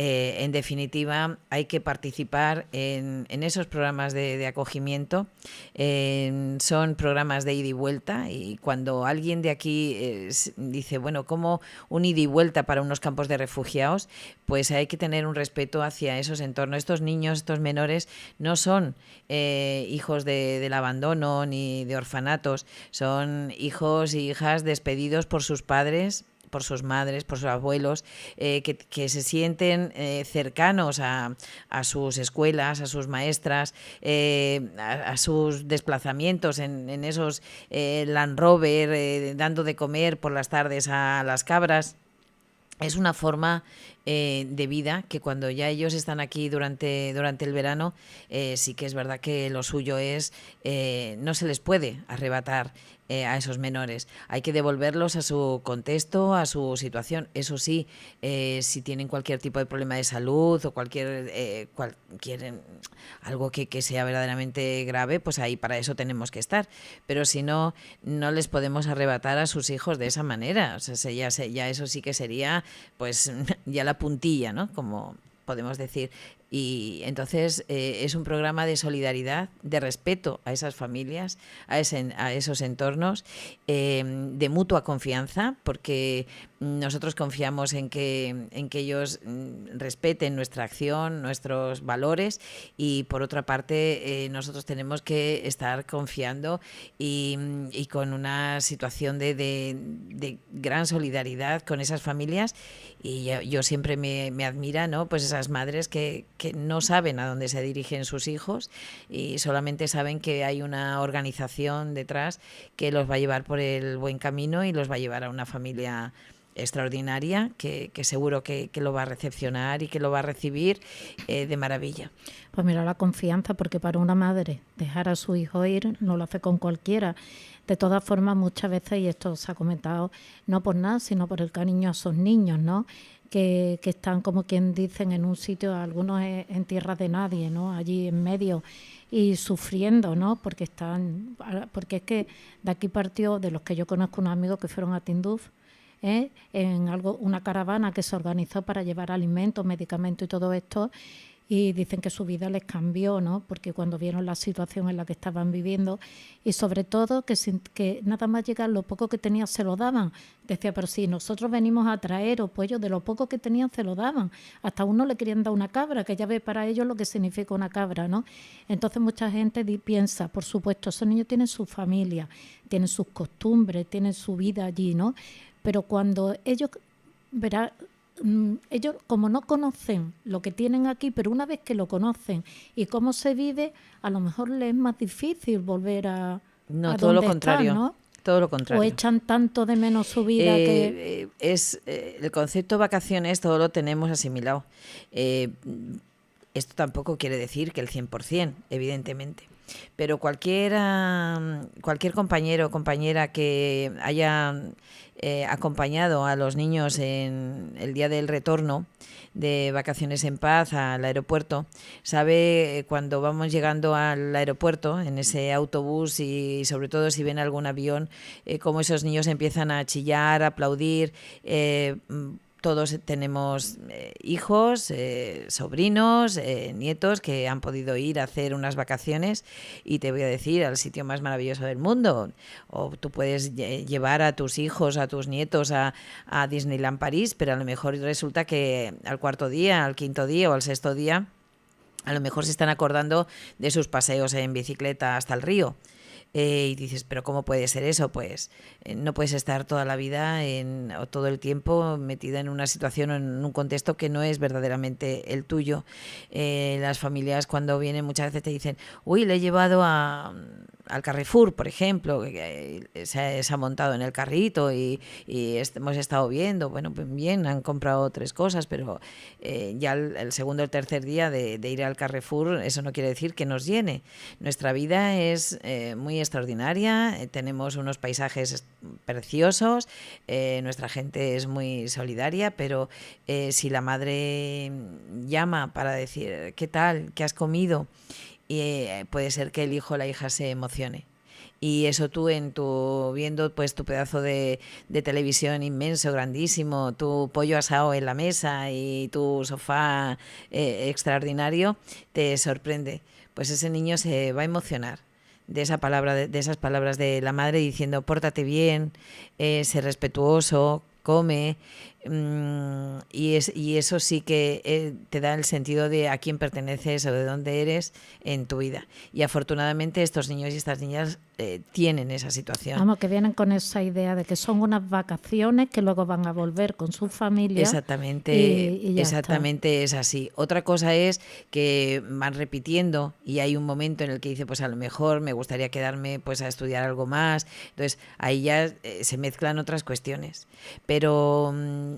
En definitiva, hay que participar en esos programas de acogimiento. Son programas de ida y vuelta, y cuando alguien de aquí dice, bueno, ¿cómo un ida y vuelta para unos campos de refugiados? Pues hay que tener un respeto hacia esos entornos. Estos niños, estos menores, no son hijos del abandono ni de orfanatos, son hijos y hijas despedidos por sus padres, por sus madres, por sus abuelos, que se sienten cercanos a sus escuelas, a sus maestras, a sus desplazamientos en esos Land Rover, dando de comer por las tardes a las cabras. Es una forma de vida que cuando ya ellos están aquí durante el verano, sí que es verdad que lo suyo es, no se les puede arrebatar a esos menores. Hay que devolverlos a su contexto, a su situación. Eso sí, si tienen cualquier tipo de problema de salud o cualquier algo que sea verdaderamente grave, pues ahí para eso tenemos que estar. Pero si no, no les podemos arrebatar a sus hijos de esa manera. O sea, ya eso sí que sería, pues, ya la puntilla, ¿no? Como podemos decir. Y entonces es un programa de solidaridad, de respeto a esas familias, a esos entornos, de mutua confianza, porque nosotros confiamos en que ellos respeten nuestra acción, nuestros valores, y por otra parte nosotros tenemos que estar confiando y con una situación de gran solidaridad con esas familias. Y yo siempre me admira, ¿no? Pues esas madres que no saben a dónde se dirigen sus hijos y solamente saben que hay una organización detrás que los va a llevar por el buen camino y los va a llevar a una familia extraordinaria que seguro que lo va a recepcionar y que lo va a recibir de maravilla. Pues mira, la confianza, porque para una madre dejar a su hijo ir no lo hace con cualquiera. De todas formas, muchas veces, y esto se ha comentado no por nada, sino por el cariño a esos niños, ¿no? Que están, como quien dicen, en un sitio, algunos en tierra de nadie, ¿no? Allí en medio y sufriendo, ¿no? Porque es que de aquí partió, de los que yo conozco, unos amigos que fueron a Tinduf, en una caravana que se organizó para llevar alimentos, medicamentos y todo esto, y dicen que su vida les cambió, ¿no? Porque cuando vieron la situación en la que estaban viviendo, y sobre todo que nada más llegar lo poco que tenían se lo daban. Decía, pero si nosotros venimos a traer, pues ellos de lo poco que tenían se lo daban. Hasta uno le querían dar una cabra, que ya ve para ellos lo que significa una cabra, ¿no? Entonces mucha gente piensa, por supuesto, esos niños tienen su familia, tienen sus costumbres, tienen su vida allí, ¿no? Pero cuando ellos, ellos como no conocen lo que tienen aquí, pero una vez que lo conocen y cómo se vive, a lo mejor les es más difícil volver a todo lo contrario, ¿no? Todo lo contrario. O echan tanto de menos su vida que... El concepto vacaciones todo lo tenemos asimilado. Esto tampoco quiere decir que el 100%, evidentemente. Pero cualquier compañero o compañera que haya acompañado a los niños en el día del retorno de Vacaciones en Paz al aeropuerto, sabe cuando vamos llegando al aeropuerto en ese autobús y sobre todo si ven algún avión, cómo esos niños empiezan a chillar, a aplaudir. Todos tenemos hijos, sobrinos, nietos que han podido ir a hacer unas vacaciones y te voy a decir al sitio más maravilloso del mundo. O tú puedes llevar a tus hijos, a tus nietos a Disneyland París, pero a lo mejor resulta que al cuarto día, al quinto día o al sexto día, a lo mejor se están acordando de sus paseos en bicicleta hasta el río. Y dices, ¿pero cómo puede ser eso? Pues no puedes estar toda la vida o todo el tiempo metida en una situación o en un contexto que no es verdaderamente el tuyo. Las familias cuando vienen muchas veces te dicen, uy, le he llevado al Carrefour, por ejemplo, que se ha montado en el carrito y hemos estado viendo, bueno, pues bien, han comprado 3 cosas, pero ya el segundo o el tercer día de ir al Carrefour, eso no quiere decir que nos llene. Nuestra vida es muy extraordinaria, tenemos unos paisajes preciosos, nuestra gente es muy solidaria, pero si la madre llama para decir, ¿qué tal? ¿Qué has comido? Y puede ser que el hijo o la hija se emocione. Y eso tú viendo pues tu pedazo de televisión inmenso, grandísimo, tu pollo asado en la mesa y tu sofá extraordinario, te sorprende. Pues ese niño se va a emocionar de esas palabras de la madre diciendo, pórtate bien, sé respetuoso, come. Y eso sí que te da el sentido de a quién perteneces o de dónde eres en tu vida. Y afortunadamente estos niños y estas niñas tienen esa situación. Vamos, que vienen con esa idea de que son unas vacaciones que luego van a volver con su familia. Exactamente, y exactamente es así. Otra cosa es que van repitiendo y hay un momento en el que dice, pues a lo mejor me gustaría quedarme pues a estudiar algo más. Entonces ahí ya se mezclan otras cuestiones. Pero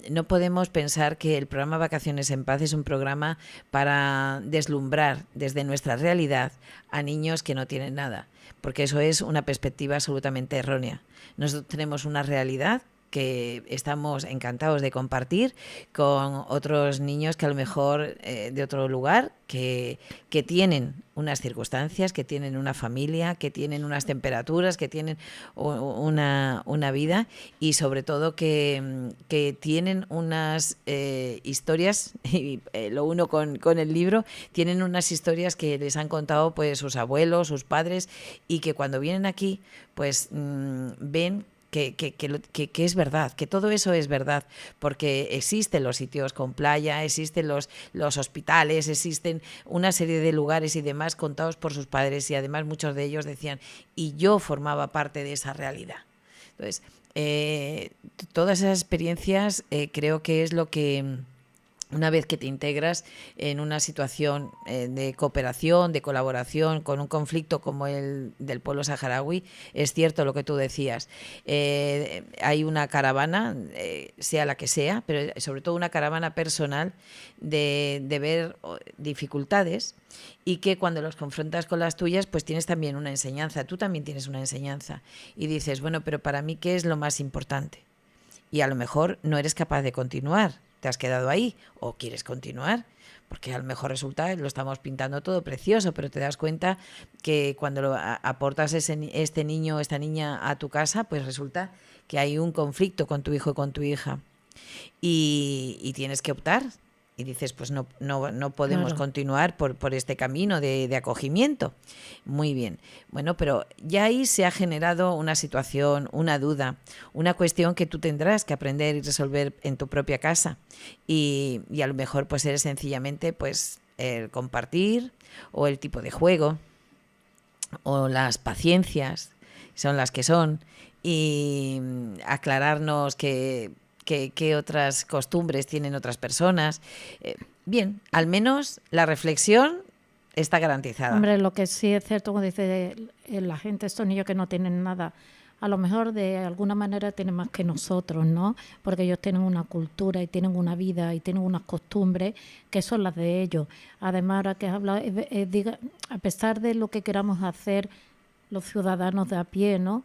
no podemos pensar que el programa Vacaciones en Paz es un programa para deslumbrar desde nuestra realidad a niños que no tienen nada, porque eso es una perspectiva absolutamente errónea. Nosotros tenemos una realidad que estamos encantados de compartir con otros niños que a lo mejor de otro lugar, que tienen unas circunstancias, que tienen una familia, que tienen unas temperaturas, que tienen una vida, y sobre todo que tienen unas historias, y lo uno con el libro, tienen unas historias que les han contado pues sus abuelos, sus padres, y que cuando vienen aquí pues ven que es verdad, que todo eso es verdad, porque existen los sitios con playa, existen los hospitales, existen una serie de lugares y demás contados por sus padres, y además muchos de ellos decían, y yo formaba parte de esa realidad. Entonces, todas esas experiencias creo que es lo que, una vez que te integras en una situación de cooperación, de colaboración, con un conflicto como el del pueblo saharaui, es cierto lo que tú decías. Hay una caravana, sea la que sea, pero sobre todo una caravana personal de ver dificultades, y que cuando los confrontas con las tuyas, pues tienes también una enseñanza. Tú también tienes una enseñanza. Y dices, bueno, pero para mí, ¿qué es lo más importante? Y a lo mejor no eres capaz de continuar. Te has quedado ahí o quieres continuar, porque a lo mejor resulta, lo estamos pintando todo precioso, pero te das cuenta que cuando aportas este niño o esta niña a tu casa, pues resulta que hay un conflicto con tu hijo o con tu hija, y tienes que optar. Y dices, pues no podemos continuar por este camino de acogimiento. Muy bien. Bueno, pero ya ahí se ha generado una situación, una duda, una cuestión que tú tendrás que aprender y resolver en tu propia casa. Y a lo mejor pues eres sencillamente pues el compartir, o el tipo de juego, o las paciencias, son las que son, y aclararnos qué otras costumbres tienen otras personas. Bien, al menos la reflexión está garantizada. Hombre, lo que sí es cierto, como dice la gente, estos niños que no tienen nada, a lo mejor de alguna manera tienen más que nosotros, ¿no? Porque ellos tienen una cultura y tienen una vida y tienen unas costumbres que son las de ellos. Además, ahora que has hablado, a pesar de lo que queramos hacer los ciudadanos de a pie, ¿no?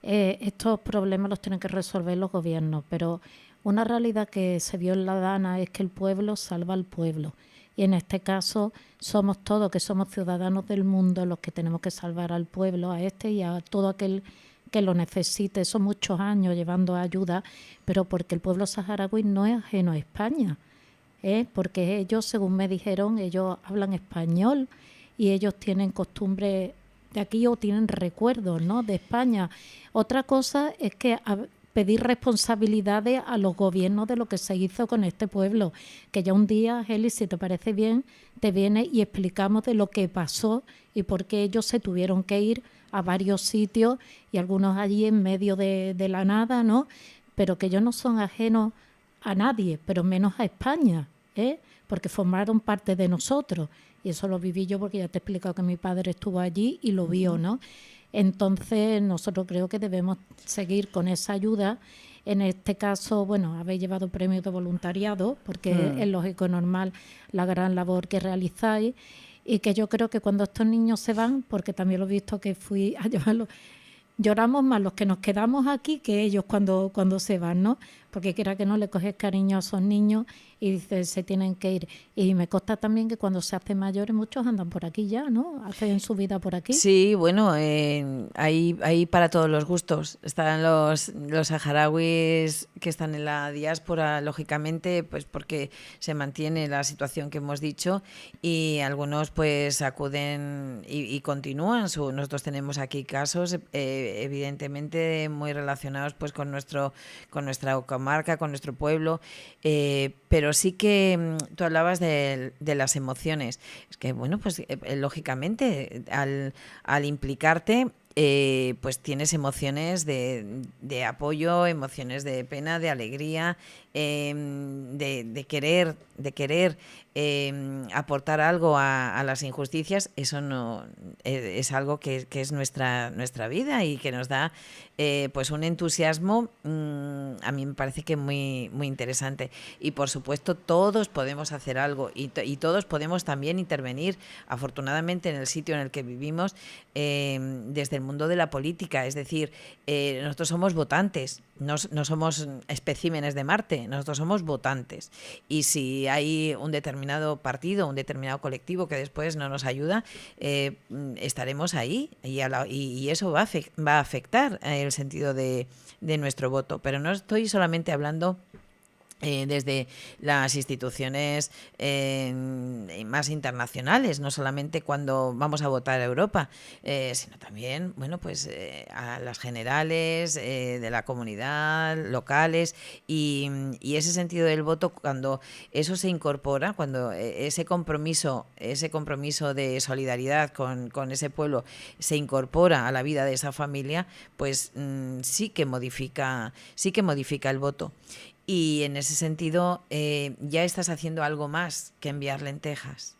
Estos problemas los tienen que resolver los gobiernos, pero una realidad que se vio en La Dana es que el pueblo salva al pueblo, y en este caso somos todos, que somos ciudadanos del mundo, los que tenemos que salvar al pueblo, a este y a todo aquel que lo necesite. Son muchos años llevando ayuda, pero porque el pueblo saharaui no es ajeno a España, porque ellos, según me dijeron, ellos hablan español y ellos tienen costumbres de aquí o tienen recuerdos, ¿no?, de España. Otra cosa es que pedir responsabilidades a los gobiernos de lo que se hizo con este pueblo, que ya un día, Heli, si te parece bien, te viene y explicamos de lo que pasó y por qué ellos se tuvieron que ir a varios sitios, y algunos allí en medio de la nada, ¿no? Pero que ellos no son ajenos a nadie, pero menos a España, porque formaron parte de nosotros. Y eso lo viví yo porque ya te he explicado que mi padre estuvo allí y lo vio, ¿no? Entonces, nosotros creo que debemos seguir con esa ayuda. En este caso, bueno, habéis llevado premios de voluntariado, porque es lógico y normal la gran labor que realizáis, y que yo creo que cuando estos niños se van, porque también lo he visto que fui a llevarlos, lloramos más los que nos quedamos aquí que ellos cuando se van, ¿no? Porque quiera que no, le coges cariño a esos niños y dices, se tienen que ir. Y me consta también que cuando se hacen mayores, muchos andan por aquí ya, ¿no? Hacen su vida por aquí. Sí, bueno, hay para todos los gustos. Están los saharauis que están en la diáspora, lógicamente, pues porque se mantiene la situación que hemos dicho, y algunos pues acuden y continúan. Nosotros tenemos aquí casos, evidentemente, muy relacionados pues con nuestra comarca, con nuestro pueblo, pero sí que tú hablabas de las emociones. Es que, bueno, pues lógicamente al implicarte, pues tienes emociones de apoyo, emociones de pena, de alegría, de querer aportar algo a las injusticias. Eso no es algo que es nuestra vida, y que nos da pues un entusiasmo, a mí me parece que muy, muy interesante. Y por supuesto todos podemos hacer algo, y todos podemos también intervenir, afortunadamente, en el sitio en el que vivimos, desde el mundo de la política. Es decir, nosotros somos votantes, no somos especímenes de Marte, nosotros somos votantes. Y si hay un determinado partido, un determinado colectivo que después no nos ayuda, estaremos ahí y eso va a afectar el sentido de nuestro voto. Pero no estoy solamente hablando desde las instituciones más internacionales, no solamente cuando vamos a votar a Europa, sino también, bueno, pues a las generales de la comunidad, locales, y ese sentido del voto, cuando eso se incorpora, cuando ese compromiso de solidaridad con ese pueblo se incorpora a la vida de esa familia, pues sí que modifica el voto. Y en ese sentido ya estás haciendo algo más que enviar lentejas.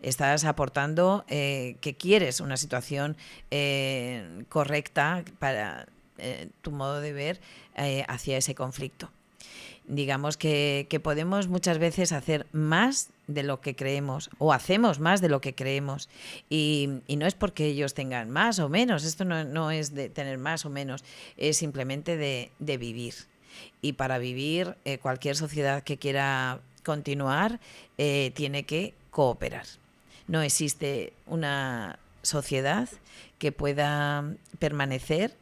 Estás aportando que quieres una situación correcta para tu modo de ver hacia ese conflicto. Digamos que podemos muchas veces hacer más de lo que creemos, o hacemos más de lo que creemos, y no es porque ellos tengan más o menos, esto no es de tener más o menos, es simplemente de vivir. Y para vivir, cualquier sociedad que quiera continuar tiene que cooperar. No existe una sociedad que pueda permanecer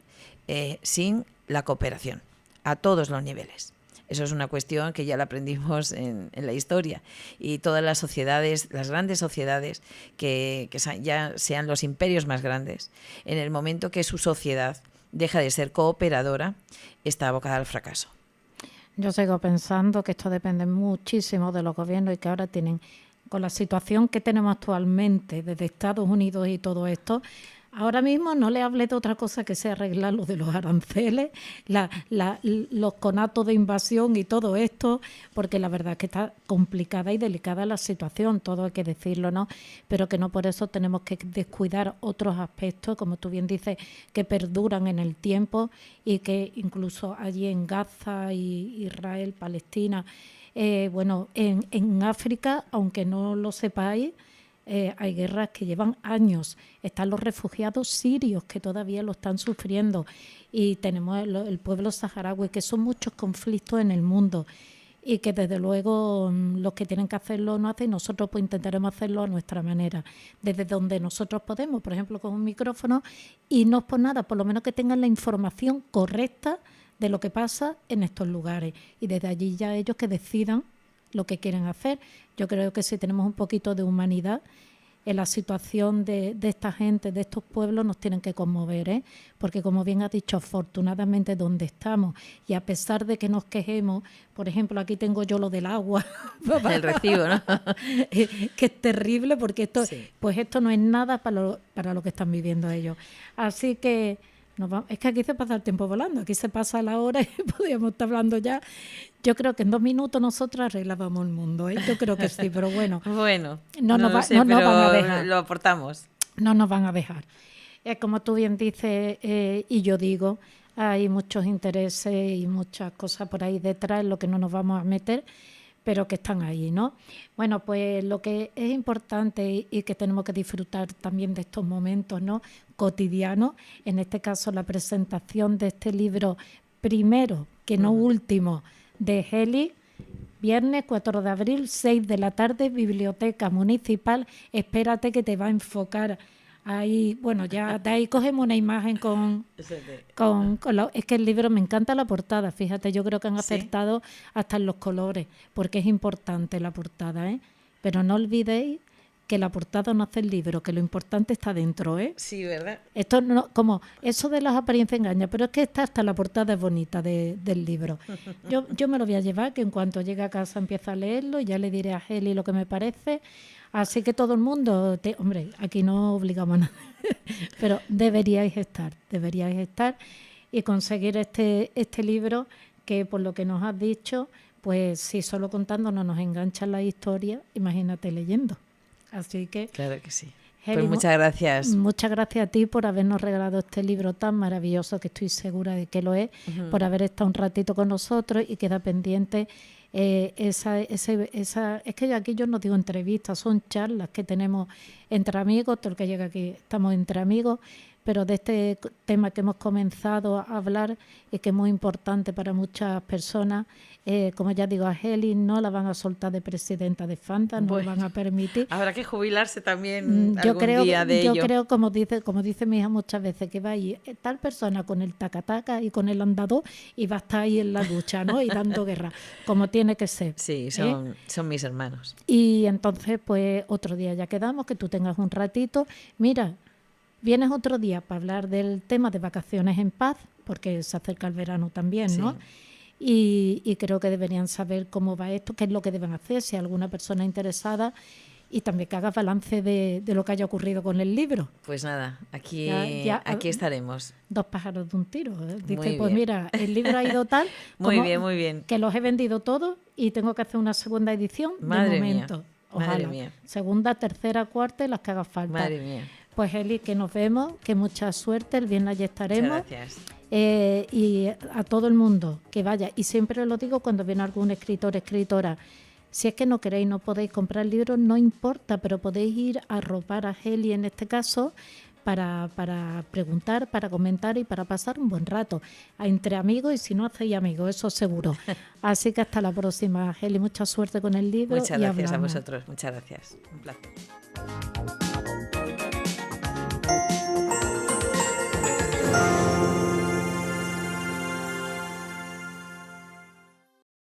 sin la cooperación a todos los niveles. Eso es una cuestión que ya la aprendimos en la historia. Y todas las sociedades, las grandes sociedades, que ya sean los imperios más grandes, en el momento que su sociedad deja de ser cooperadora, está abocada al fracaso. Yo sigo pensando que esto depende muchísimo de los gobiernos y que ahora tienen, con la situación que tenemos actualmente desde Estados Unidos y todo esto, ahora mismo no le hable de otra cosa que sea arreglar lo de los aranceles, los conatos de invasión y todo esto, porque la verdad es que está complicada y delicada la situación, todo hay que decirlo, ¿no? Pero que no por eso tenemos que descuidar otros aspectos, como tú bien dices, que perduran en el tiempo y que incluso allí en Gaza, y Israel, Palestina, en África, aunque no lo sepáis, hay guerras que llevan años. Están los refugiados sirios que todavía lo están sufriendo, y tenemos el pueblo saharaui, que son muchos conflictos en el mundo y que desde luego los que tienen que hacerlo no hacen, nosotros pues intentaremos hacerlo a nuestra manera, desde donde nosotros podemos, por ejemplo con un micrófono, y no es por nada, por lo menos que tengan la información correcta de lo que pasa en estos lugares, y desde allí ya ellos que decidan lo que quieren hacer. Yo creo que si tenemos un poquito de humanidad en la situación de esta gente, de estos pueblos, nos tienen que conmover, porque como bien has dicho, afortunadamente donde estamos, y a pesar de que nos quejemos, por ejemplo, aquí tengo yo lo del agua, el recibo, ¿no? que es terrible, porque esto, sí, pues esto no es nada para lo que están viviendo ellos. Así que es que aquí se pasa el tiempo volando, aquí se pasa la hora y podríamos estar hablando ya. Yo creo que en 2 minutos nosotros arreglábamos el mundo, Yo creo que sí, pero bueno. No nos van a dejar. Lo aportamos. No nos van a dejar. Como tú bien dices, y yo digo, hay muchos intereses y muchas cosas por ahí detrás en lo que no nos vamos a meter, pero que están ahí, ¿no? Bueno, pues lo que es importante y que tenemos que disfrutar también de estos momentos, ¿no?, cotidianos, en este caso la presentación de este libro primero, que no último, de Heli, viernes 4 de abril, 6 de la tarde, Biblioteca Municipal. Espérate que te va a enfocar ahí, bueno, ya de ahí cogemos una imagen con es que el libro, me encanta la portada, fíjate, yo creo que han acertado hasta en los colores, porque es importante la portada, pero no olvidéis que la portada no hace el libro, que lo importante está dentro, Sí, ¿verdad? Esto no, como eso de las apariencias engaña, pero es que hasta la portada es bonita del libro. Yo me lo voy a llevar, que en cuanto llegue a casa empiezo a leerlo y ya le diré a Heli lo que me parece. Así que todo el mundo, hombre, aquí no obligamos a nada, pero deberíais estar y conseguir este libro, que por lo que nos has dicho, pues si solo contando no nos enganchan la historia, imagínate leyendo. Así que... Claro que sí. Heli, pues muchas gracias. Muchas gracias a ti por habernos regalado este libro tan maravilloso, que estoy segura de que lo es, por haber estado un ratito con nosotros, y queda pendiente es que aquí yo no digo entrevistas, son charlas que tenemos entre amigos, todo el que llega aquí estamos entre amigos, pero de este tema que hemos comenzado a hablar y que es muy importante para muchas personas. Como ya digo, a Heli no la van a soltar de presidenta de Fanta, no lo van a permitir. Habrá que jubilarse también algún día de ello. Yo creo, como dice mi hija muchas veces, que va a ir tal persona con el tacataca y con el andador y va a estar ahí en la lucha, ¿no? Y dando guerra, como tiene que ser. Sí, son mis hermanos. Y entonces, pues otro día ya quedamos, que tú tengas un ratito. Mira, vienes otro día para hablar del tema de vacaciones en paz, porque se acerca el verano también, ¿no? Sí. Y creo que deberían saber cómo va esto, qué es lo que deben hacer, si hay alguna persona interesada, y también que hagas balance de lo que haya ocurrido con el libro. Pues nada, aquí estaremos. 2 pájaros de un tiro. Dice, pues mira, el libro ha ido tal muy bien. Que los he vendido todos y tengo que hacer una segunda edición de momento. Ojalá. Madre mía. Segunda, tercera, cuarta y las que haga falta. Madre mía. Pues Eli, que nos vemos, que mucha suerte, el viernes allí estaremos. Muchas gracias. Y a todo el mundo que vaya, y siempre lo digo cuando viene algún escritor, escritora, si es que no queréis, no podéis comprar el libro, no importa, pero podéis ir a arropar a Heli en este caso para preguntar, para comentar y para pasar un buen rato entre amigos, y si no hacéis amigos, eso seguro. Así que hasta la próxima, Heli, mucha suerte con el libro. Muchas gracias a vosotros, muchas gracias, un placer.